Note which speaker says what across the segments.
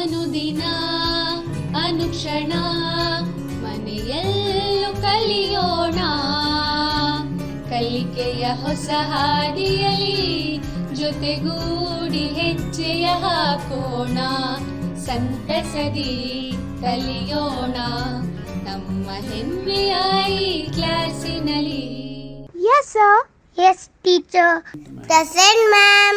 Speaker 1: ಅನುದಿನ ಅನುಕ್ಷಣ ಮನೆಯಲ್ಲೂ ಕಲಿಯೋಣ, ಕಲಿಕೆಯ ಹೊಸ ಹಾದಿಯಲ್ಲಿ ಜೊತೆಗೂಡಿ ಹೆಜ್ಜೆಯ ಹಾಕೋಣ, ಸಂತಸದಿ ಕಲಿಯೋಣ ನಮ್ಮ ಹೆಮ್ಮೆಯ ಈ ಕ್ಲಾಸಿನಲ್ಲಿ.
Speaker 2: Yes, sir. Yes, teacher. Present, ma'am.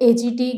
Speaker 3: AGT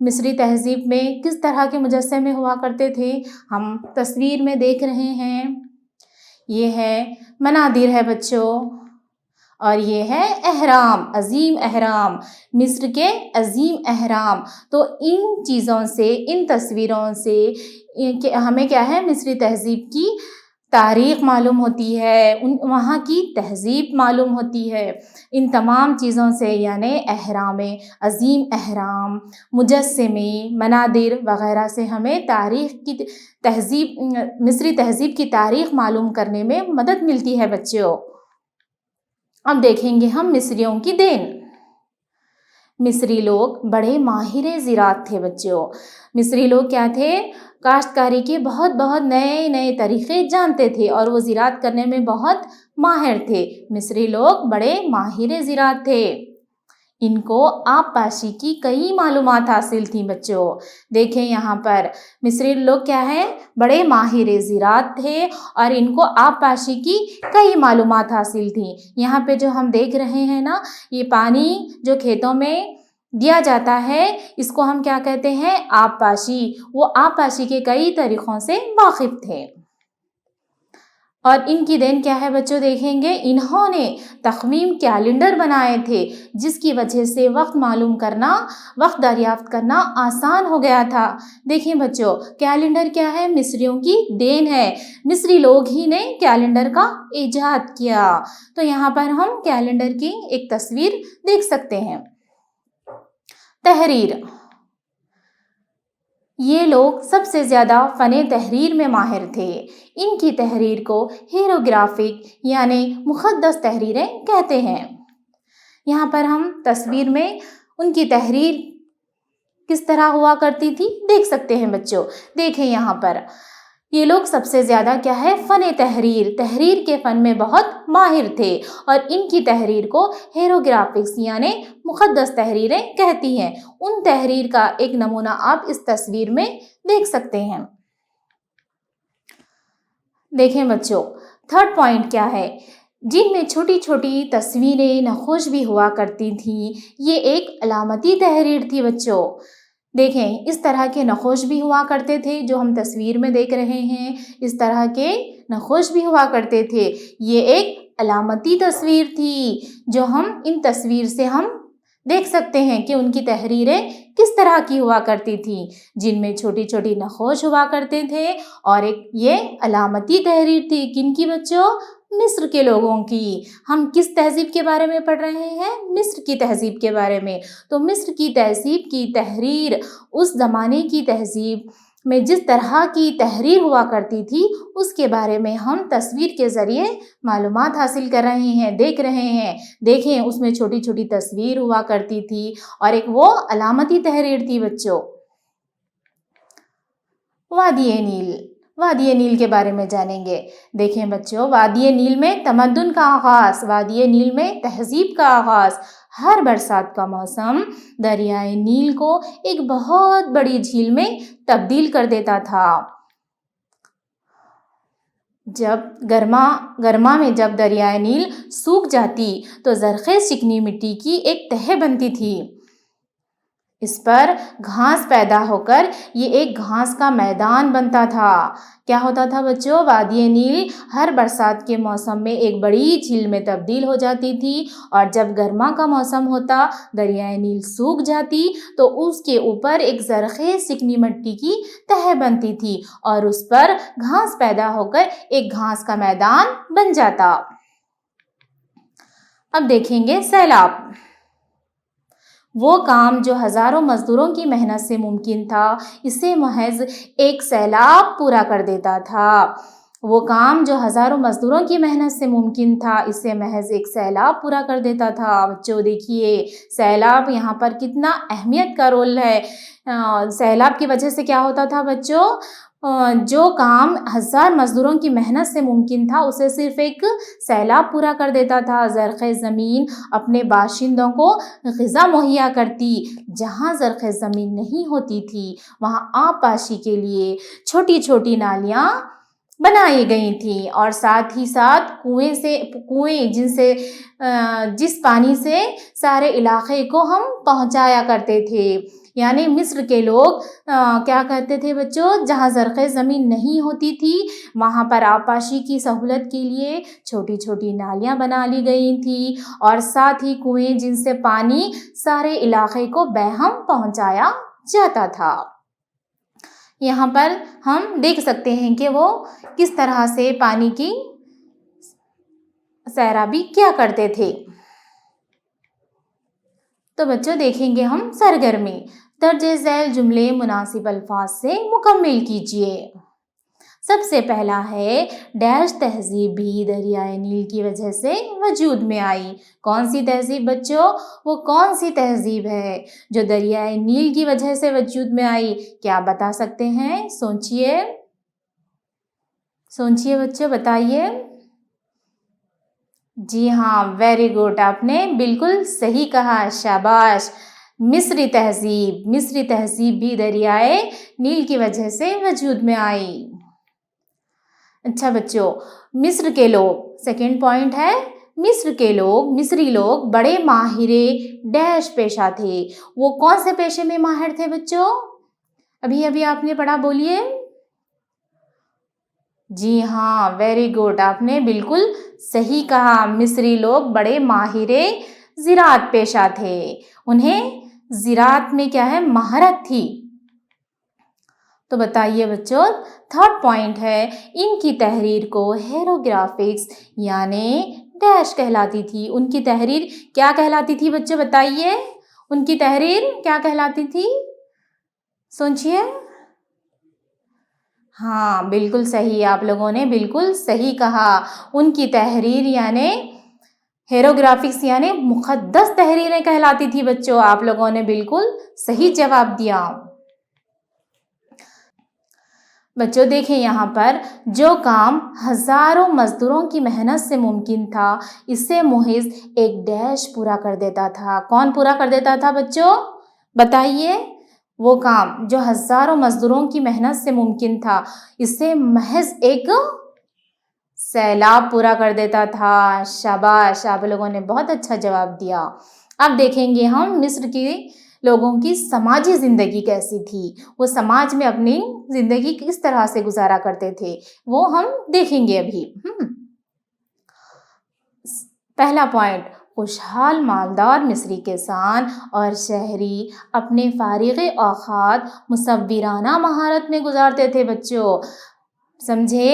Speaker 3: مصری تہذیب میں کس طرح کے مجسمے ہوا کرتے تھے ہم تصویر میں دیکھ رہے ہیں. یہ ہے منادر ہے بچوں، اور یہ ہے احرام، عظیم احرام، مصر کے عظیم احرام. تو ان چیزوں سے، ان تصویروں سے ہمیں کیا ہے، مصری تہذیب کی تاریخ معلوم ہوتی ہے، وہاں کی تہذیب معلوم ہوتی ہے. ان تمام چیزوں سے یعنی احرام، عظیم احرام، مجسمے، منادر وغیرہ سے ہمیں تاریخ کی تہذیب، مصری تہذیب کی تاریخ معلوم کرنے میں مدد ملتی ہے بچوں. اب دیکھیں گے ہم مصریوں کی دین. مصری لوگ بڑے ماہر زراعت تھے بچوں. مصری لوگ کیا تھے، کاشتکاری کے بہت نئے نئے طریقے جانتے تھے اور وہ زراعت کرنے میں بہت ماہر تھے. مصری لوگ بڑے ماہر زراعت تھے. ان کو آب پاشی کی کئی معلومات حاصل تھیں بچوں. دیکھیں یہاں پر مصری لوگ کیا ہیں، بڑے ماہر زراعت تھے اور ان کو آب پاشی کی کئی معلومات حاصل تھیں. یہاں پہ جو ہم دیکھ رہے ہیں نا، یہ پانی جو کھیتوں میں دیا جاتا ہے اس کو ہم کیا کہتے ہیں، آب پاشی. وہ آب پاشی کے کئی طریقوں سے واقف تھے. اور ان کی دین کیا ہے بچوں، دیکھیں گے انہوں نے تقویم کیلنڈر بنائے تھے جس کی وجہ سے وقت معلوم کرنا، وقت دریافت کرنا آسان ہو گیا تھا. دیکھیں بچوں، کیلنڈر کیا ہے، مصریوں کی دین ہے. مصری لوگ ہی نے کیلنڈر کا ایجاد کیا. تو یہاں پر ہم کیلنڈر کی ایک تصویر دیکھ سکتے ہیں. تحریر، یہ لوگ سب سے زیادہ فن تحریر میں ماہر تھے. ان کی تحریر کو ہیروگرافک یعنی مقدس تحریریں کہتے ہیں. یہاں پر ہم تصویر میں ان کی تحریر کس طرح ہوا کرتی تھی دیکھ سکتے ہیں بچوں. دیکھیں یہاں پر یہ لوگ سب سے زیادہ کیا ہے، فن تحریر کے فن میں بہت ماہر تھے اور ان کی تحریر کو ہیروگرافکس یعنی مقدس تحریریں کہتی ہیں. ان تحریر کا ایک نمونہ آپ اس تصویر میں دیکھ سکتے ہیں. دیکھیں بچوں، تھرڈ پوائنٹ کیا ہے، جن میں چھوٹی چھوٹی تصویریں نقوش بھی ہوا کرتی تھیں. یہ ایک علامتی تحریر تھی بچوں. دیکھیں اس طرح کے نقوش بھی ہوا کرتے تھے جو ہم تصویر میں دیکھ رہے ہیں. اس طرح کے نقوش بھی ہوا کرتے تھے. یہ ایک علامتی تصویر تھی جو ہم ان تصویر سے ہم دیکھ سکتے ہیں کہ ان کی تحریریں کس طرح کی ہوا کرتی تھیں، جن میں چھوٹی چھوٹی نقوش ہوا کرتے تھے. اور ایک یہ علامتی تحریر تھی کن کی بچوں، مصر کے لوگوں کی. ہم کس تہذیب کے بارے میں پڑھ رہے ہیں، مصر کی تہذیب کے بارے میں. تو مصر کی تہذیب کی تحریر، اس زمانے کی تہذیب میں جس طرح کی تحریر ہوا کرتی تھی اس کے بارے میں ہم تصویر کے ذریعے معلومات حاصل کر رہے ہیں، دیکھ رہے ہیں. دیکھیں اس میں چھوٹی چھوٹی تصویر ہوا کرتی تھی اور ایک وہ علامتی تحریر تھی بچوں. وادی نیل، وادی نیل کے بارے میں جانیں گے. دیکھیں بچوں، وادی نیل میں تمدن کا آغاز، وادی نیل میں تہذیب کا آغاز. ہر برسات کا موسم دریائے نیل کو ایک بہت بڑی جھیل میں تبدیل کر دیتا تھا. جب گرما میں جب دریائے نیل سوکھ جاتی تو زرخیز چکنی مٹی کی ایک تہہ بنتی تھی. اس پر گھاس پیدا ہو کر یہ ایک گھاس کا میدان بنتا تھا. کیا ہوتا تھا بچوں، وادی نیل ہر برسات کے موسم میں ایک بڑی جھیل میں تبدیل ہو جاتی تھی اور جب گرما کا موسم ہوتا، دریائے نیل سوکھ جاتی تو اس کے اوپر ایک زرخیز چکنی مٹی کی تہہ بنتی تھی اور اس پر گھاس پیدا ہو کر ایک گھاس کا میدان بن جاتا. اب دیکھیں گے سیلاب. وہ کام جو ہزاروں مزدوروں کی محنت سے ممکن تھا اسے محض ایک سیلاب پورا کر دیتا تھا. وہ کام جو ہزاروں مزدوروں کی محنت سے ممکن تھا اسے محض ایک سیلاب پورا کر دیتا تھا. بچوں دیکھیے سیلاب یہاں پر کتنا اہمیت کا رول ہے. سیلاب کی وجہ سے کیا ہوتا تھا بچوں، جو کام ہزار مزدوروں کی محنت سے ممکن تھا اسے صرف ایک سیلاب پورا کر دیتا تھا. زرخیز زمین اپنے باشندوں کو غذا مہیا کرتی. جہاں زرخیز زمین نہیں ہوتی تھی وہاں آب پاشی کے لیے چھوٹی چھوٹی نالیاں بنائی گئی تھیں اور ساتھ ہی ساتھ کنویں جس پانی سے سارے علاقے کو ہم پہنچایا کرتے تھے. یعنی مصر کے لوگ کیا کرتے تھے بچوں، جہاں زرخیز زمین نہیں ہوتی تھی وہاں پر آبپاشی کی سہولت کے لیے چھوٹی چھوٹی نالیاں بنا لی گئی تھی اور ساتھ ہی کنویں جن سے پانی سارے علاقے کو بہم پہنچایا جاتا تھا۔ یہاں پر ہم دیکھ سکتے ہیں کہ وہ کس طرح سے پانی کی سیرابی کیا کرتے تھے۔ تو بچوں دیکھیں گے ہم سرگرمی۔ درج ذیل جملے مناسب الفاظ سے مکمل کیجیے۔ سب سے پہلا ہے ڈیش تہذیب بھی دریائے نیل کی وجہ سے وجود میں آئی۔ کون سی تہذیب بچوں؟ وہ کون سی تہذیب ہے جو دریائے نیل کی وجہ سے وجود میں آئی؟ کیا بتا سکتے ہیں؟ سوچئے بچوں، بتائیے۔ جی ہاں، ویری گڈ، آپ نے بالکل صحیح کہا، شاباش۔ مصری تہذیب بھی دریائے نیل کی وجہ سے وجود میں آئی۔ اچھا بچوں، مصر کے لوگ، سیکنڈ پوائنٹ ہے، مصری لوگ بڑے ماہر ڈیش پیشہ تھے۔ وہ کون سے پیشے میں ماہر تھے بچوں؟ ابھی آپ نے پڑھا، بولیے۔ جی ہاں، ویری گڈ، آپ نے بالکل صحیح کہا، مصری لوگ بڑے ماہر زراعت پیشہ تھے۔ انہیں زراعت میں کیا ہے، مہارت تھی۔ تو بتائیے بچوں، تھرڈ پوائنٹ ہے، ان کی تحریر کو ہیروگرافکس یعنی ڈیش کہلاتی تھی۔ ان کی تحریر کیا کہلاتی تھی بچوں، بتائیے۔ ان کی تحریر کیا کہلاتی تھی؟ سوچئے۔ ہاں بالکل صحیح، آپ لوگوں نے بالکل صحیح کہا۔ ان کی تحریر یعنی ہیروگرافکس یعنی مقدس تحریریں کہلاتی تھی بچوں۔ آپ لوگوں نے بالکل صحیح جواب دیا۔ بچوں دیکھیں یہاں پر، جو کام ہزاروں مزدوروں کی محنت سے ممکن تھا اسے محض ایک ڈیش پورا کر دیتا تھا۔ کون پورا کر دیتا تھا بچوں، بتائیے؟ وہ کام جو ہزاروں مزدوروں کی محنت سے ممکن تھا اسے محض ایک سیلاب پورا کر دیتا تھا۔ شاباش، آپ لوگوں نے بہت اچھا جواب دیا۔ اب دیکھیں گے ہم مصر کی لوگوں کی سماجی زندگی کیسی تھی، وہ سماج میں اپنی زندگی کس طرح سے گزارا کرتے تھے، وہ ہم دیکھیں گے ابھی۔ پہلا پوائنٹ، خوشحال مالدار مصری کسان اور شہری اپنے فارغ اوقات مصورانہ مہارت میں گزارتے تھے بچوں۔ سمجھے؟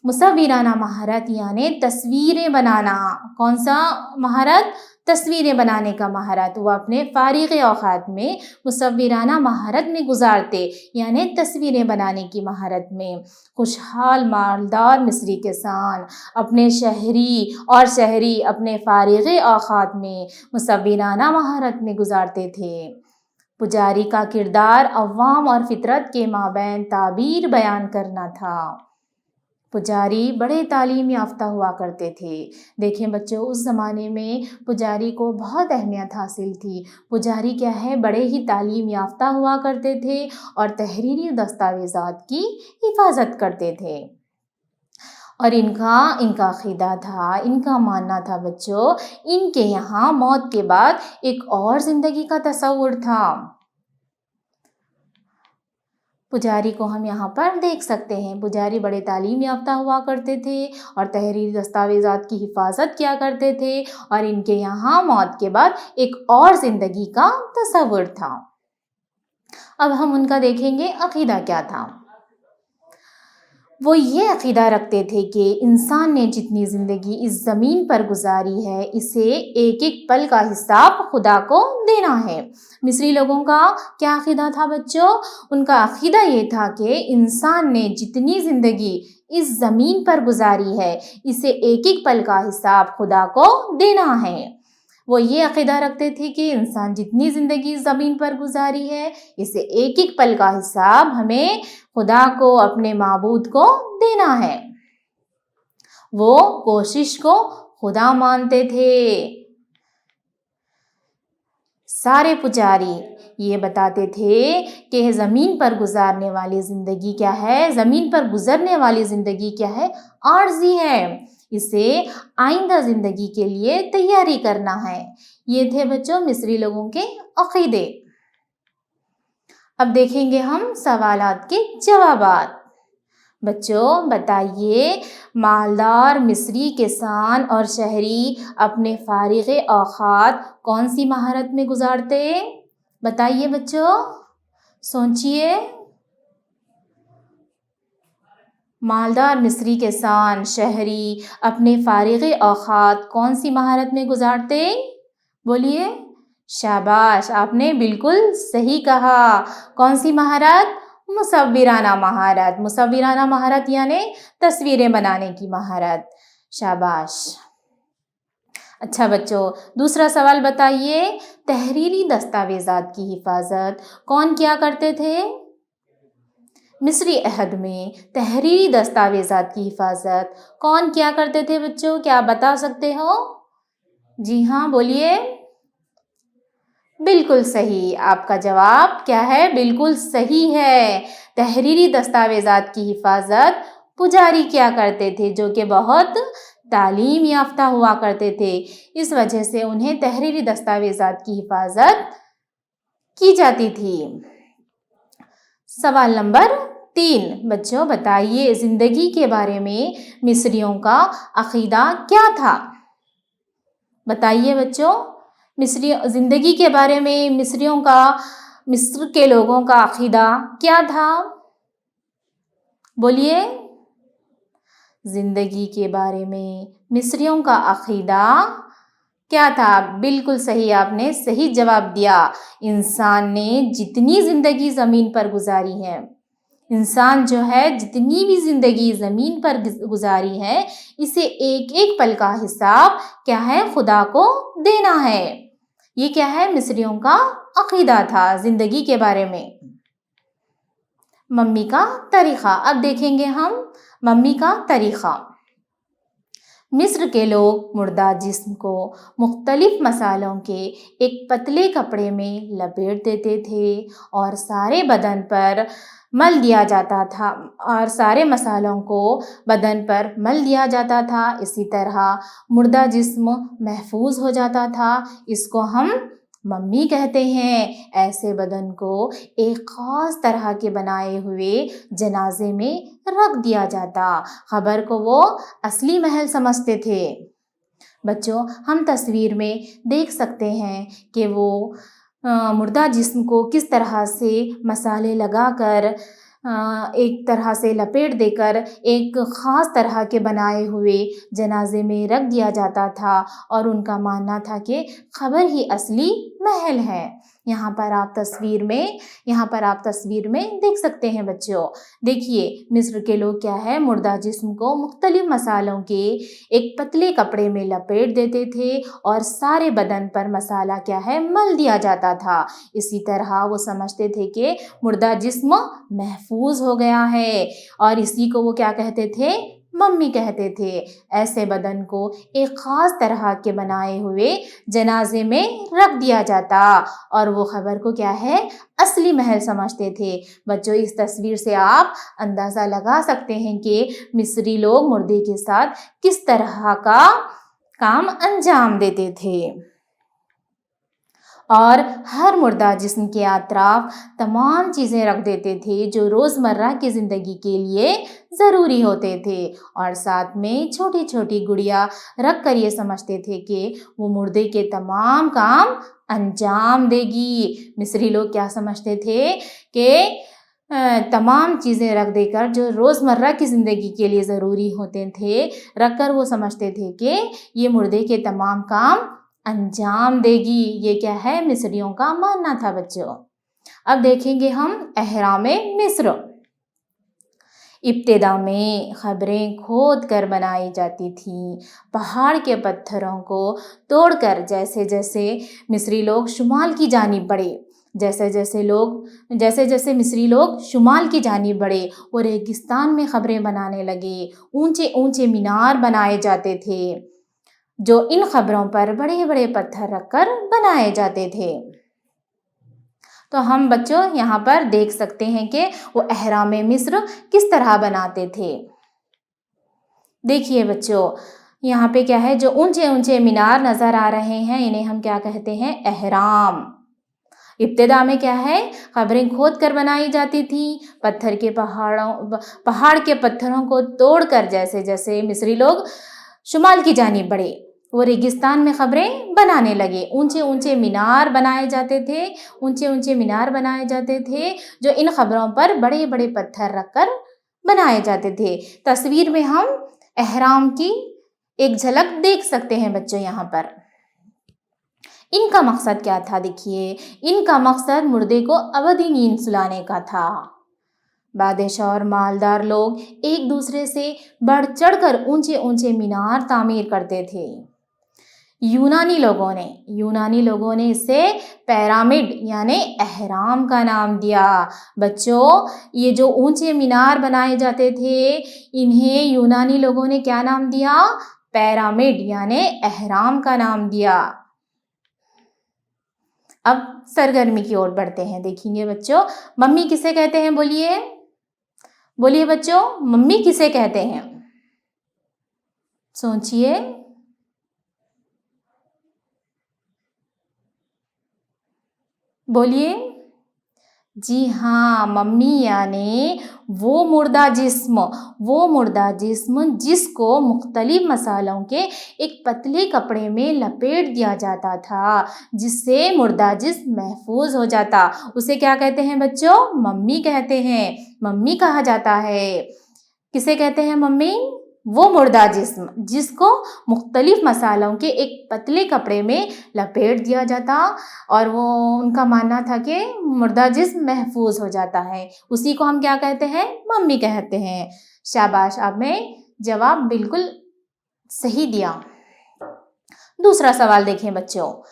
Speaker 3: مصورانہ مہارت یعنی تصویریں بنانا۔ کون سا مہارت؟ تصویریں بنانے کا مہارت۔ وہ اپنے فارغ اوقات میں مصورانہ مہارت میں گزارتے، یعنی تصویریں بنانے کی مہارت میں۔ خوشحال مالدار مصری کسان اپنے شہری اپنے فارغ اوقات میں مصورانہ مہارت میں گزارتے تھے۔ پجاری کا کردار عوام اور فطرت کے مابین تعبیر بیان کرنا تھا۔ پجاری بڑے تعلیم یافتہ ہوا کرتے تھے۔ دیکھیں بچوں، اس زمانے میں پجاری کو بہت اہمیت حاصل تھی۔ پجاری کیا ہے، بڑے ہی تعلیم یافتہ ہوا کرتے تھے اور تحریری دستاویزات کی حفاظت کرتے تھے۔ اور ان کا عقیدہ تھا، ان کا ماننا تھا بچوں، ان کے یہاں موت کے بعد ایک اور زندگی کا تصور تھا۔ پجاری کو ہم یہاں پر دیکھ سکتے ہیں، پجاری بڑے تعلیم یافتہ ہوا کرتے تھے اور تحریری دستاویزات کی حفاظت کیا کرتے تھے، اور ان کے یہاں موت کے بعد ایک اور زندگی کا تصور تھا۔ اب ہم ان کا دیکھیں گے عقیدہ کیا تھا۔ وہ یہ عقیدہ رکھتے تھے کہ انسان نے جتنی زندگی اس زمین پر گزاری ہے اسے ایک ایک پل کا حساب خدا کو دینا ہے۔ مصری لوگوں کا کیا عقیدہ تھا بچوں؟ ان کا عقیدہ یہ تھا کہ انسان نے جتنی زندگی اس زمین پر گزاری ہے اسے ایک ایک پل کا حساب خدا کو دینا ہے۔ وہ یہ عقیدہ رکھتے تھے کہ انسان جتنی زندگی زمین پر گزاری ہے اسے ایک ایک پل کا حساب ہمیں خدا کو، اپنے معبود کو دینا ہے۔ وہ کوشش کو خدا مانتے تھے۔ سارے پجاری یہ بتاتے تھے کہ زمین پر گزارنے والی زندگی کیا ہے، زمین پر گزرنے والی زندگی کیا ہے، عارضی ہے، اسے آئندہ زندگی کے لیے تیاری کرنا ہے۔ یہ تھے بچوں مصری لوگوں کے عقیدے۔ اب دیکھیں گے ہم سوالات کے جوابات۔ بچوں بتائیے، مالدار مصری کسان اور شہری اپنے فارغ اوقات کون سی مہارت میں گزارتے؟ بتائیے بچوں، سوچیے۔ مالدار مصری کسان شہری اپنے فارغ اوقات کون سی مہارت میں گزارتے؟ بولیے۔ شاباش، آپ نے بالکل صحیح کہا۔ کون سی مہارت؟ مصورانہ مہارت۔ مصورانہ مہارت یعنی تصویریں بنانے کی مہارت۔ شاباش۔ اچھا بچوں، دوسرا سوال بتائیے، تحریری دستاویزات کی حفاظت کون کیا کرتے تھے؟ مصری عہد میں تحریری دستاویزات کی حفاظت کون کیا کرتے تھے بچوں؟ کیا بتا سکتے ہو؟ جی ہاں، بولیے۔ بالکل صحیح، آپ کا جواب کیا ہے؟ بالکل صحیح ہے۔ تحریری دستاویزات کی حفاظت پجاری کیا کرتے تھے، جو کہ بہت تعلیم یافتہ ہوا کرتے تھے، اس وجہ سے انہیں تحریری دستاویزات کی حفاظت کی جاتی تھی۔ سوال نمبر 3، بچوں بتائیے، زندگی کے بارے میں مصریوں کا عقیدہ کیا تھا؟ بتائیے بچوں، زندگی کے بارے میں مصر کے لوگوں کا عقیدہ کیا تھا؟ بولیے۔ زندگی کے بارے میں مصریوں کا عقیدہ کیا تھا؟ بالکل صحیح، آپ نے صحیح جواب دیا۔ انسان نے جتنی زندگی زمین پر گزاری ہے، انسان جو ہے جتنی بھی زندگی زمین پر گزاری ہے، اسے ایک ایک پل کا حساب کیا ہے؟ خدا کو دینا ہے۔ یہ کیا ہے؟ مصریوں کا عقیدہ تھا زندگی کے بارے میں۔ ممی کا طریقہ، اب دیکھیں گے ہم ممی کا طریقہ۔ مصر کے لوگ مردہ جسم کو مختلف مصالحوں کے ایک پتلے کپڑے میں لپیٹ دیتے تھے اور سارے بدن پر مل دیا جاتا تھا، اور سارے مصالحوں کو بدن پر مل دیا جاتا تھا۔ اسی طرح مردہ جسم محفوظ ہو جاتا تھا۔ اس کو ہم ممی کہتے ہیں۔ ایسے بدن کو ایک خاص طرح کے بنائے ہوئے جنازے میں رکھ دیا جاتا۔ قبر کو وہ اصلی محل سمجھتے تھے۔ بچوں، ہم تصویر میں دیکھ سکتے ہیں کہ وہ مردہ جسم کو کس طرح سے مصالحے لگا کر ایک طرح سے لپیٹ دے کر ایک خاص طرح کے بنائے ہوئے جنازے میں رکھ دیا جاتا تھا، اور ان کا ماننا تھا کہ قبر ہی اصلی محل ہے۔ یہاں پر آپ تصویر میں دیکھ سکتے ہیں بچوں۔ دیکھیے، مصر کے لوگ کیا ہے؟ مردہ جسم کو مختلف مصالحوں کے ایک پتلے کپڑے میں لپیٹ دیتے تھے اور سارے بدن پر مصالحہ کیا ہے؟ مل دیا جاتا تھا۔ اسی طرح وہ سمجھتے تھے کہ مردہ جسم محفوظ ہو گیا ہے، اور اسی کو وہ کیا کہتے تھے؟ ممی کہتے تھے۔ ایسے بدن کو ایک خاص طرح کے بنائے ہوئے جنازے میں رکھ دیا جاتا، اور وہ قبر کو کیا ہے؟ اصلی محل سمجھتے تھے۔ بچوں، اس تصویر سے آپ اندازہ لگا سکتے ہیں کہ مصری لوگ مردے کے ساتھ کس طرح کا کام انجام دیتے تھے، اور ہر مردہ جسم کے اطراف تمام چیزیں رکھ دیتے تھے جو روزمرہ کی زندگی کے لیے ضروری ہوتے تھے، اور ساتھ میں چھوٹی چھوٹی گڑیا رکھ کر یہ سمجھتے تھے کہ وہ مردے کے تمام کام انجام دے گی۔ مصری لوگ کیا سمجھتے تھے کہ تمام چیزیں رکھ دے کر جو روزمرہ کی زندگی کے لیے ضروری ہوتے تھے رکھ کر وہ سمجھتے تھے کہ یہ مردے کے تمام کام انجام دے گی۔ یہ کیا ہے؟ مصریوں کا ماننا تھا بچوں۔ اب دیکھیں گے ہم احرام مصر۔ ابتدا میں قبریں کھود کر بنائی جاتی تھیں، پہاڑ کے پتھروں کو توڑ کر۔ جیسے جیسے مصری لوگ شمال کی جانب بڑھے، جیسے جیسے مصری لوگ شمال کی جانب بڑھے، وہ ریگستان میں قبریں بنانے لگے۔ اونچے اونچے مینار بنائے جاتے تھے، جو ان قبروں پر بڑے بڑے پتھر رکھ کر بنائے جاتے تھے۔ تو ہم بچوں یہاں پر دیکھ سکتے ہیں کہ وہ احرام مصر کس طرح بناتے تھے۔ دیکھیے بچوں، یہاں پہ کیا ہے؟ جو اونچے اونچے مینار نظر آ رہے ہیں، انہیں ہم کیا کہتے ہیں؟ احرام۔ ابتدا میں کیا ہے، قبریں کھود کر بنائی جاتی تھیں، پہاڑ کے پتھروں کو توڑ کر، جیسے جیسے مصری لوگ شمال کی جانب بڑھے وہ ریگستان میں قبریں بنانے لگے، اونچے اونچے مینار بنائے جاتے تھے جو ان قبروں پر بڑے بڑے پتھر رکھ کر بنائے جاتے تھے۔ تصویر میں ہم احرام کی ایک جھلک دیکھ سکتے ہیں بچوں یہاں پر۔ ان کا مقصد کیا تھا؟ دیکھیے، ان کا مقصد مردے کو ابدی نیند سلانے کا تھا۔ بادشاہ اور مالدار لوگ ایک دوسرے سے بڑھ چڑھ کر اونچے اونچے مینار تعمیر کرتے تھے۔ یونانی لوگوں نے اسے پیرامڈ یعنی اہرام کا نام دیا۔ بچوں، یہ جو اونچے مینار بنائے جاتے تھے انہیں یونانی لوگوں نے کیا نام دیا؟ پیرامڈ یعنی اہرام کا نام دیا۔ اب سرگرمی کی اور بڑھتے ہیں، دیکھیں گے بچوں ممی کسے کہتے ہیں؟ بولیے بچوں، ممی کسے کہتے ہیں؟ سوچئے۔ بولیے۔ جی ہاں، ممی یعنی وہ مردہ جسم جس کو مختلف مصالحوں کے ایک پتلے کپڑے میں لپیٹ دیا جاتا تھا، جس سے مردہ جسم محفوظ ہو جاتا، اسے کیا کہتے ہیں بچوں؟ ممی کہتے ہیں، ممی کہا جاتا ہے۔ کسے کہتے ہیں ممی؟ وہ مردہ جسم جس کو مختلف مصالحوں کے ایک پتلے کپڑے میں لپیٹ دیا جاتا اور وہ ان کا ماننا تھا کہ مردہ جسم محفوظ ہو جاتا ہے، اسی کو ہم کیا کہتے ہیں؟ ممی کہتے ہیں۔ شاباش، آپ نے جواب بالکل صحیح دیا۔ دوسرا سوال دیکھیں بچوں،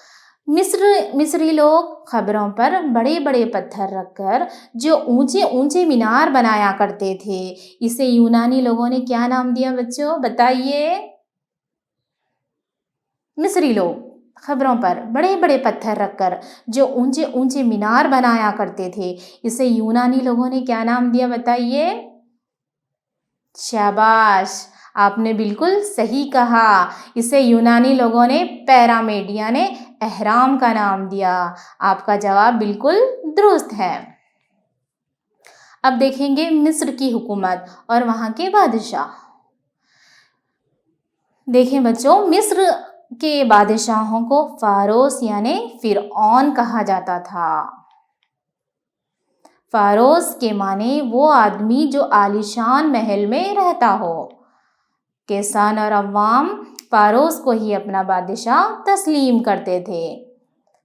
Speaker 3: مصری لوگ قبروں پر بڑے بڑے پتھر رکھ کر جو اونچے اونچے مینار بنایا کرتے تھے، اسے یونانی لوگوں نے کیا نام دیا بچوں؟ بتائیے۔ مصری لوگ قبروں پر بڑے بڑے پتھر رکھ کر جو اونچے اونچے مینار بنایا کرتے تھے، اسے یونانی لوگوں نے کیا نام دیا؟ بتائیے۔ شاباش، آپ نے بالکل صحیح کہا، اسے یونانی لوگوں نے پیرامڈ یعنی اہرام کا نام دیا۔ آپ کا جواب بالکل درست ہے۔ اب دیکھیں گے مصر کی حکومت اور وہاں کے بادشاہ۔ دیکھیں بچوں، مصر کے بادشاہوں کو فاروس یعنی فرعون کہا جاتا تھا۔ فاروس کے معنی وہ آدمی جو عالیشان محل میں رہتا ہو۔ کسان اور عوام فاروس کو ہی اپنا بادشاہ تسلیم کرتے تھے۔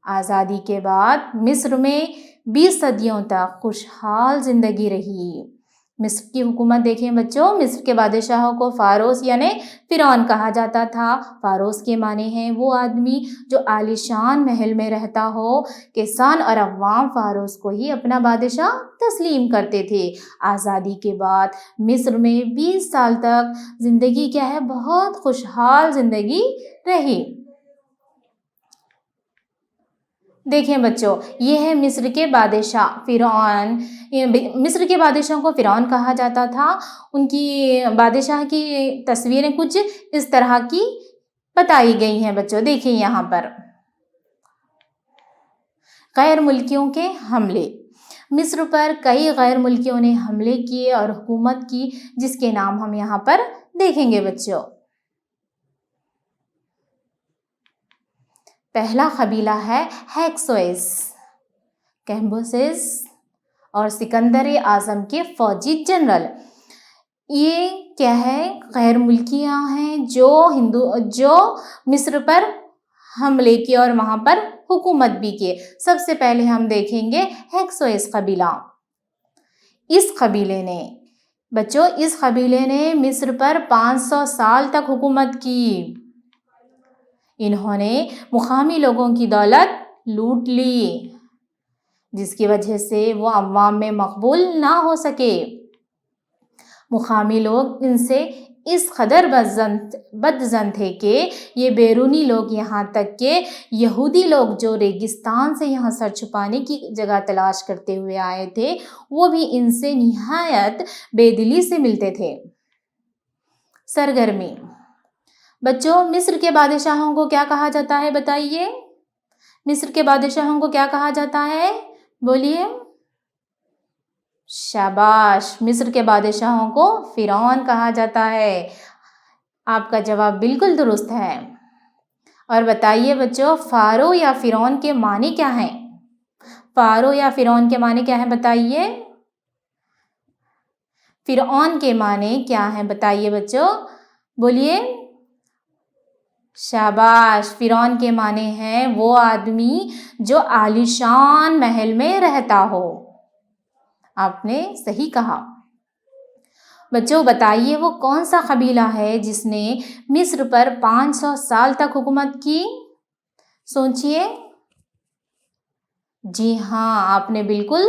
Speaker 3: آزادی کے بعد مصر میں 20 صدیوں تک خوشحال زندگی رہی۔ مصر کی حکومت دیکھیں بچوں، مصر کے بادشاہوں کو فاروس یعنی فرعون کہا جاتا تھا۔ فاروس کے معنی ہیں وہ آدمی جو عالیشان محل میں رہتا ہو۔ کسان اور عوام فاروس کو ہی اپنا بادشاہ تسلیم کرتے تھے۔ آزادی کے بعد مصر میں 20 سال تک زندگی کیا ہے؟ بہت خوشحال زندگی رہی۔ دیکھیں بچوں، یہ ہے مصر کے بادشاہ فرعون۔ مصر کے بادشاہوں کو فرعون کہا جاتا تھا۔ ان کی بادشاہ کی تصویریں کچھ اس طرح کی بتائی گئی ہیں بچوں، دیکھیں یہاں پر۔ غیر ملکیوں کے حملے۔ مصر پر کئی غیر ملکیوں نے حملے کیے اور حکومت کی، جس کے نام ہم یہاں پر دیکھیں گے بچوں۔ پہلا قبیلہ ہے ہیکسوئس، کیمبوسس اور سکندر اعظم کے فوجی جنرل۔ یہ کیا ہے؟ غیر ملکیاں ہیں جو مصر پر حملے کیے اور وہاں پر حکومت بھی کیے۔ سب سے پہلے ہم دیکھیں گے ہیکسوئس قبیلہ۔ اس قبیلے نے مصر پر 500 سال تک حکومت کی۔ انہوں نے مقامی لوگوں کی دولت لوٹ لی، جس کی وجہ سے وہ عوام میں مقبول نہ ہو سکے۔ مقامی لوگ ان سے اس قدر بدظن تھے کہ یہ بیرونی لوگ، یہاں تک کہ یہودی لوگ جو ریگستان سے یہاں سر چھپانے کی جگہ تلاش کرتے ہوئے آئے تھے، وہ بھی ان سے نہایت بے دلی سے ملتے تھے۔ سرگرمی۔ بچوں، مصر کے بادشاہوں کو کیا کہا جاتا ہے؟ بتائیے۔ مصر کے بادشاہوں کو کیا کہا جاتا ہے؟ بولیے۔ شاباش، مصر کے بادشاہوں کو فرعون کہا جاتا ہے۔ آپ کا جواب بالکل درست ہے۔ اور بتائیے بچوں، فارو یا فرعون کے معنی کیا ہیں؟ فارو یا فرعون کے معنی کیا ہیں بتائیے؟ فرعون کے معنی کیا ہیں بتائیے بچوں، بولیے۔ شاباش، فرعون کے معنی ہیں وہ آدمی جو عالیشان محل میں رہتا ہو۔ آپ نے صحیح کہا۔ بچوں بتائیے وہ کون سا قبیلہ ہے جس نے مصر پر 500 سال تک حکومت کی؟ سوچئے۔ جی ہاں، آپ نے بالکل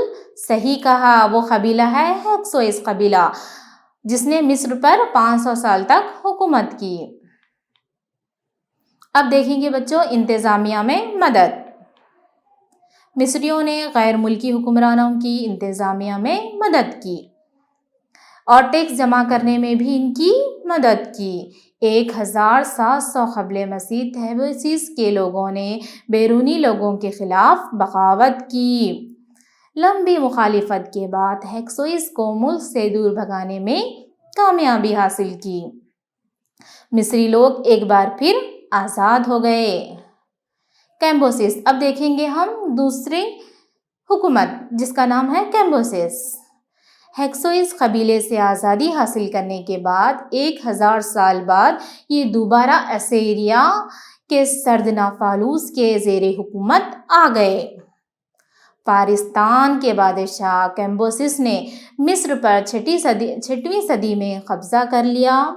Speaker 3: صحیح کہا، وہ قبیلہ ہے ہیکسوئس قبیلہ، جس نے مصر پر 500 سال تک حکومت کی۔ اب دیکھیں گے بچوں انتظامیہ میں مدد۔ مصریوں نے غیر ملکی حکمرانوں کی انتظامیہ میں مدد کی اور ٹیکس جمع کرنے میں بھی ان کی مدد کی۔ 1700 قبل مسیح تھیبوسیس کے لوگوں نے بیرونی لوگوں کے خلاف بغاوت کی۔ لمبی مخالفت کے بعد ہیکسوئس کو ملک سے دور بھگانے میں کامیابی حاصل کی۔ مصری لوگ ایک بار پھر آزاد ہو گئے۔ کیمبوسس، اب دیکھیں گے ہم دوسری حکومت جس کا نام ہے کیمبوسس۔ ہیکسوئس قبیلے سے آزادی حاصل کرنے کے بعد 1000 سال بعد یہ دوبارہ اسیریا کے سردنافالوس کے زیر حکومت آ گئے۔ فارستان کے بادشاہ کیمبوسس نے مصر پر 6ویں صدی میں قبضہ کر لیا۔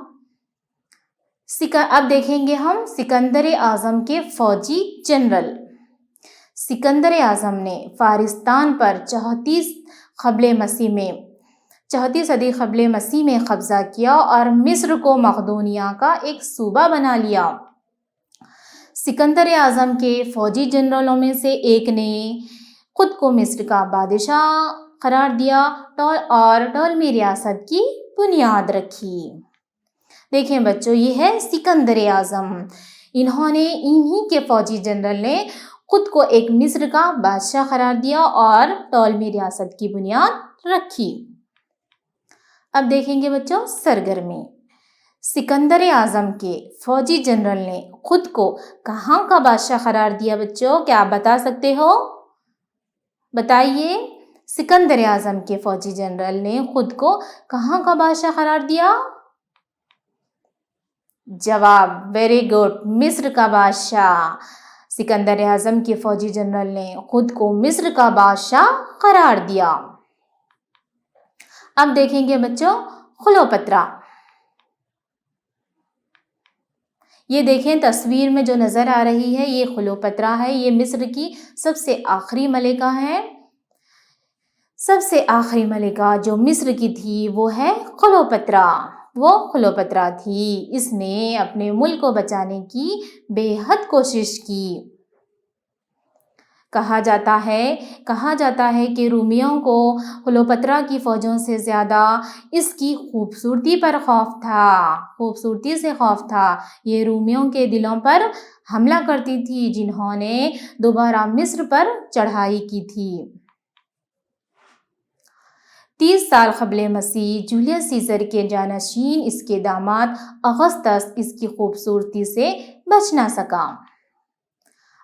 Speaker 3: اب دیکھیں گے ہم سکندر اعظم کے فوجی جنرل۔ سکندر اعظم نے فارستان پر 34 صدی قبل مسیح میں قبضہ کیا اور مصر کو مقدونیہ کا ایک صوبہ بنا لیا۔ سکندر اعظم کے فوجی جنرلوں میں سے ایک نے خود کو مصر کا بادشاہ قرار دیا اور ٹولمی ریاست کی بنیاد رکھی۔ دیکھیں بچوں، یہ ہے سکندر اعظم۔ انہی کے فوجی جنرل نے خود کو ایک مصر کا بادشاہ قرار دیا اور ٹولمی ریاست کی بنیاد رکھی۔ اب دیکھیں گے بچوں سرگرمی۔ سکندر اعظم کے فوجی جنرل نے خود کو کہاں کا بادشاہ قرار دیا بچوں؟ کیا آپ بتا سکتے ہو؟ بتائیے، سکندر اعظم کے فوجی جنرل نے خود کو کہاں کا بادشاہ قرار دیا؟ جواب ویری گڈ، مصر کا بادشاہ۔ سکندر اعظم کے فوجی جنرل نے خود کو مصر کا بادشاہ قرار دیا۔ اب دیکھیں گے بچوں کلیوپاترا۔ یہ دیکھیں تصویر میں جو نظر آ رہی ہے یہ کلیوپاترا ہے۔ یہ مصر کی سب سے آخری ملکہ ہے۔ سب سے آخری ملکہ جو مصر کی تھی وہ ہے کلیوپاترا۔ وہ کلیوپاترا تھی۔ اس نے اپنے ملک کو بچانے کی بے حد کوشش کی۔ کہا جاتا ہے کہ رومیوں کو کلیوپاترا کی فوجوں سے زیادہ اس کی خوبصورتی سے خوف تھا۔ یہ رومیوں کے دلوں پر حملہ کرتی تھی جنہوں نے دوبارہ مصر پر چڑھائی کی تھی۔ 30 سال قبل مسیح جولیس سیزر کے جانشین اس کے داماد اگسطس اس کی خوبصورتی سے بچ نہ سکا۔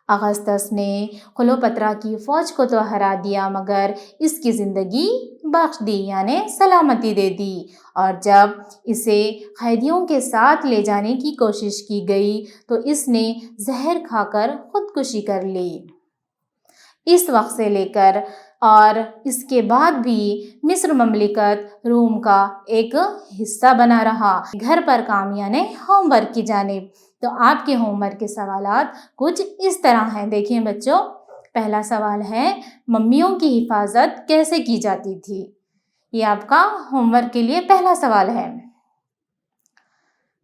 Speaker 3: اگسطس نے کلیوپاترا کی فوج کو تو ہرا دیا مگر اس کی زندگی بخش دی، یعنی سلامتی دے دی، اور جب اسے قیدیوں کے ساتھ لے جانے کی کوشش کی گئی تو اس نے زہر کھا کر خودکشی کر لی۔ اس وقت سے لے کر اور اس کے بعد بھی مصر مملکت روم کا ایک حصہ بنا رہا۔ گھر پر کام یعنی ہوم ورک کی جانب۔ تو آپ کے ہوم ورک کے سوالات کچھ اس طرح ہیں۔ دیکھیں بچوں، پہلا سوال ہے ممیوں کی حفاظت کیسے کی جاتی تھی؟ یہ آپ کا ہوم ورک کے لیے پہلا سوال ہے۔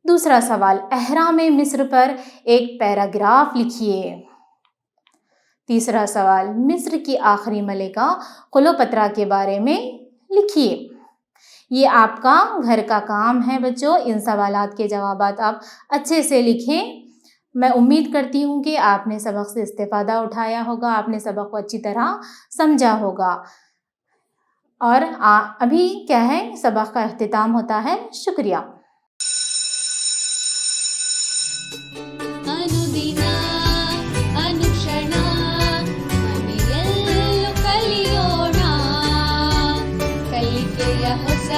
Speaker 3: دوسرا سوال، اہرام مصر پر ایک پیراگراف لکھیے۔ تیسرا سوال، مصر کی آخری ملکہ کلیوپاترا کے بارے میں لکھیے۔ یہ آپ کا گھر کا کام ہے بچوں۔ ان سوالات کے جوابات آپ اچھے سے لکھیں میں امید کرتی ہوں کہ آپ نے سبق سے استفادہ اٹھایا ہوگا، آپ نے سبق کو اچھی طرح سمجھا ہوگا. اور ابھی کیا ہے، سبق کا اختتام ہوتا ہے. شکریہ.
Speaker 1: ಅನುದಿನ ಅನುಕ್ಷಣ ಮನೆಯಲ್ಲೂ ಕಲಿಯೋಣ ಕಲಿಕೆಯ ಹೊಸ